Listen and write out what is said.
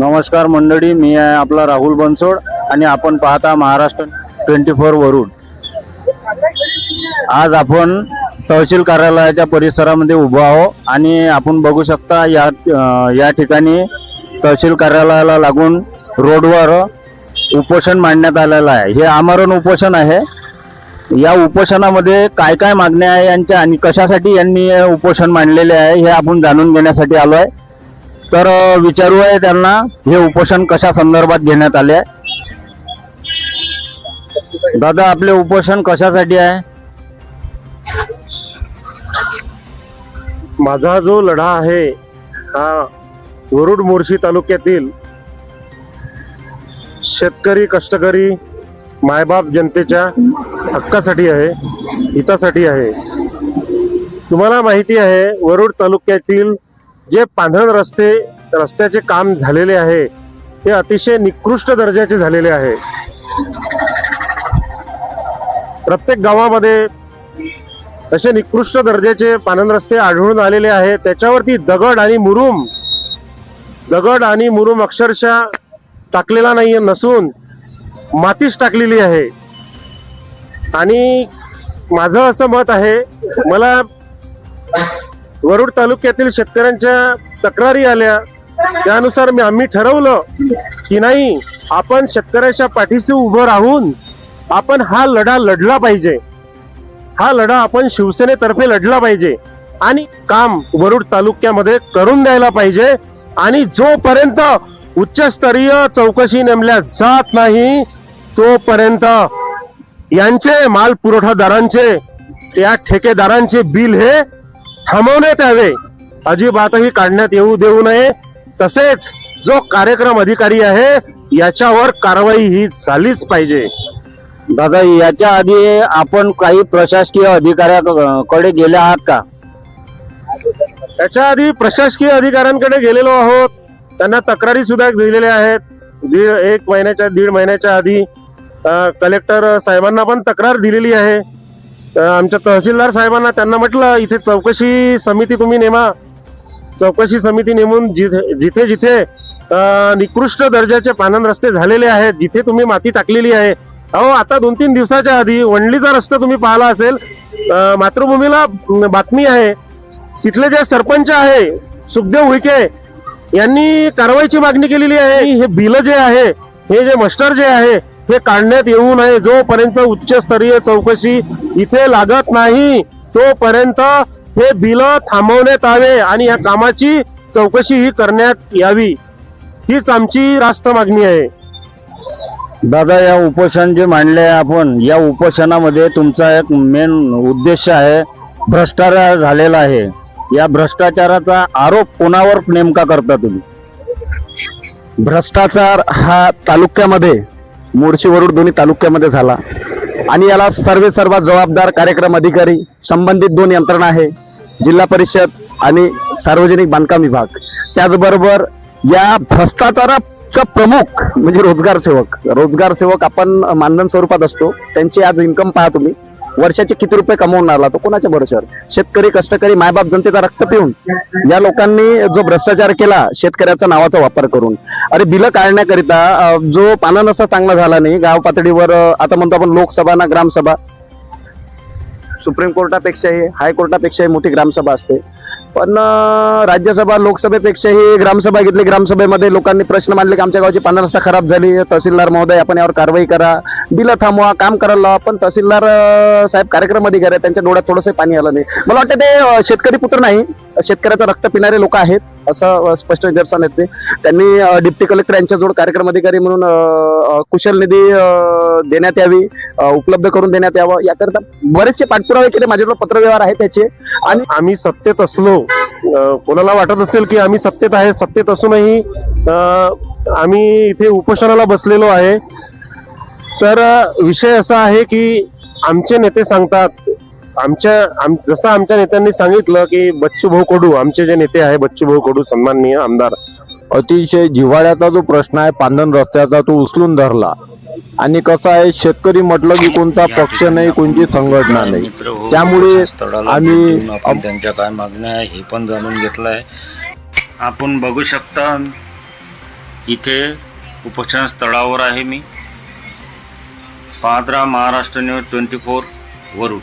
नमस्कार मंडळी, मी आहे आपला राहुल बनसोड आणि आपण पाहता महाराष्ट्र 24 वरुड। आज आपण तहसील कार्यालयाच्या परिसरामध्ये उभा आहो आणि आपण बघू शकता या ठिकाणी तहसील कार्यालयाला लागून रोडवर उपोषण मांडण्यात आलेलं आहे। हे आमरण उपोषण आहे। या उपोषणामध्ये काय काय मागण्या आहे यांच्या आणि कशासाठी यांनी उपोषण मांडलेले आहे हे आपण जाणून घेण्यासाठी आलो आहे। तर विचारू आहे त्यांना हे उपोषण कशा संदर्भात घेण्यात आले आहे। दादा, आपले उपोषण कशासाठी आहे? माझा जो लढा आहे हा वरुड मोर्शी तालुक्यातील शेतकरी कष्टकरी मायबाप जनतेच्या हक्कासाठी आहे, हितासाठी आहे। तुम्हाला माहिती आहे वरुड तालुक्यातील जे पांढरण रस्त्याचे काम झालेले आहे ते अतिशय निकृष्ट दर्जाचे झालेले आहे। प्रत्येक गावामध्ये असे निकृष्ट दर्जाचे पांढरण रस्ते आढळून आलेले आहेत। त्याच्यावरती दगड आणि मुरुम अक्षरशः टाकलेला नाही नसून मातीच टाकलेली आहे। आणि माझं असं मत आहे, मला वरुड तालुक्यातील शेतकऱ्यांच्या तक्रारी आल्या, त्यानुसार आम्ही ठरवलं की नाही, आपण शेतकऱ्याच्या पाठीशी उभं राहून आपण हा लढा लढला पाहिजे। हा लढा आपण शिवसेनेतर्फे लढला पाहिजे आणि काम वरुड तालुक्यामध्ये करून द्यायला पाहिजे। आणि जोपर्यंत उच्चस्तरीय चौकशी नेमल्या जात नाही तोपर्यंत यांचे माल पुरवठादारांचे, या ठेकेदारांचे बिल हे थांबवण्यात यावे, अजिबातही काढण्यात येऊ देऊ नये। तसेच जो कार्यक्रम अधिकारी आहे याच्यावर कारवाई ही झालीच पाहिजे। दादा, याच्या आधी आपण काही प्रशासकीय अधिकाऱ्याकडे गेले आहात का? याच्या आधी प्रशासकीय अधिकाऱ्यांकडे गेलेलो आहोत, त्यांना तक्रारी सुद्धा दिलेल्या आहेत। दीड महिन्याच्या आधी कलेक्टर साहेबांना पण तक्रार दिलेली आहे। आमच्या तहसीलदार साहेबांना त्यांना म्हटलं इथे चौकशी समिती तुम्ही नेमा, चौकशी समिती नेमून जिथे जिथे निकृष्ट दर्जाचे पांढरण रस्ते झालेले आहेत, जिथे तुम्ही माती टाकलेली आहे, अहो आता 2-3 दिवसाच्या आधी वंडलीचा रस्ता तुम्ही पाहिला असेल, मातृभूमीला बातमी आहे, तिथले जे सरपंच आहे सुखदेव उईके यांनी कारवाईची मागणी केलेली आहे। हे बिल जे आहे, हे जे मस्टर जे आहे हे काढण्यात येऊ नये। जोपर्यंत उच्चस्तरीय चौकशी इथे लागत नाही तोपर्यंत हे बिल थांबवण्यात यावे आणि या कामाची चौकशी ही करण्यात यावी, हीच आमची रास्त मागणी आहे। दादा, या उपोषण जे मांडले आहे आपण, या उपोषणामध्ये तुमचा एक मेन उद्देश आहे भ्रष्टाचार झालेला आहे। या भ्रष्टाचाराचा आरोप कोणावर नेमका करता तुम्ही? भ्रष्टाचार हा तालुक्यामध्ये, मोर्शी वरुड दोन्ही तालुक्यामध्ये झाला आणि याला सर्वात जबाबदार कार्यक्रम अधिकारी, संबंधित 2 यंत्रणा आहे, जिल्हा परिषद आणि सार्वजनिक बांधकाम विभाग। त्याचबरोबर या भ्रष्टाचाराचा प्रमुख म्हणजे रोजगार सेवक आपण मानधन स्वरूपात असतो, त्यांची आज इन्कम पहा तुम्ही, वर्षाचे किती रुपये कमवून आला तो कोणाच्या भरोश्यावर? शेतकरी कष्टकरी मायबाप जनतेचा रक्त पिऊन या लोकांनी जो भ्रष्टाचार केला शेतकऱ्याचा नावाचा वापर करून, अरे बिल काढण्याकरिता जो पालन रस्ता चांगला झाला नाही, गाव पातळीवर आता म्हणतो आपण लोकसभा ना ग्रामसभा, सुप्रीम कोर्टापेक्षाही हायकोर्टापेक्षाही मोठी ग्रामसभा असते, पण राज्यसभा लोकसभेपेक्षाही ग्रामसभा घेतली। ग्रामसभेमध्ये लोकांनी प्रश्न मांडले की आमच्या गावची पांढरण रस्ता खराब झाली, तहसीलदार महोदय आपण यावर कारवाई करा, बिल थांबवा, काम करायला लावा। पण तहसीलदार साहेब कार्यक्रम अधिकारी आहेत, त्यांच्या डोळ्यात थोडंसं पाणी आलं नाही। मला वाटतं ते शेतकरी पुत्र नाही, शेतकऱ्याचं रक्त पिणारे लोक आहेत असं स्पष्ट निदर्शन येते। त्यांनी डिप्टी कलेक्टर यांच्याजवळ कार्यक्रम अधिकारी म्हणून कुशल निधी देण्यात यावी, उपलब्ध करून देण्यात यावं, याकरता बरेचसे पाठपुरावे केले, माझ्याकडे पत्रव्यवहार आहे त्याचे। आणि आम्ही सत्तेत असलो, कोणाला वाटत असेल की आम्ही सत्तेत आहे, सत्तेत असूनही आम्ही इथे उपोषणाला बसलेलो आहे, तर विषय असा आहे की आमचे नेते सांगतात, जसं आमच्या नेत्यांनी सांगितलं की बच्चूभाऊ कडू, आमचे जे नेते आहे बच्चूभाऊ कडू सन्माननीय आमदार, अतिशय जिव्हाळ्याचा जो प्रश्न आहे पांढरण रस्त्याचा तो उचलून धरला। आणि कसं आहे, शेतकरी म्हटलं की कोणता पक्ष नाही, कोणती संघटना नाही, त्यामुळे आम्ही आपण त्यांच्या काय मागण्या आहे हे पण जाणून घेतलंय। आपण बघू शकता इथे उपोषण स्थळावर आहे मी. पाहत राहा महाराष्ट्र न्यूज 24 वरुड.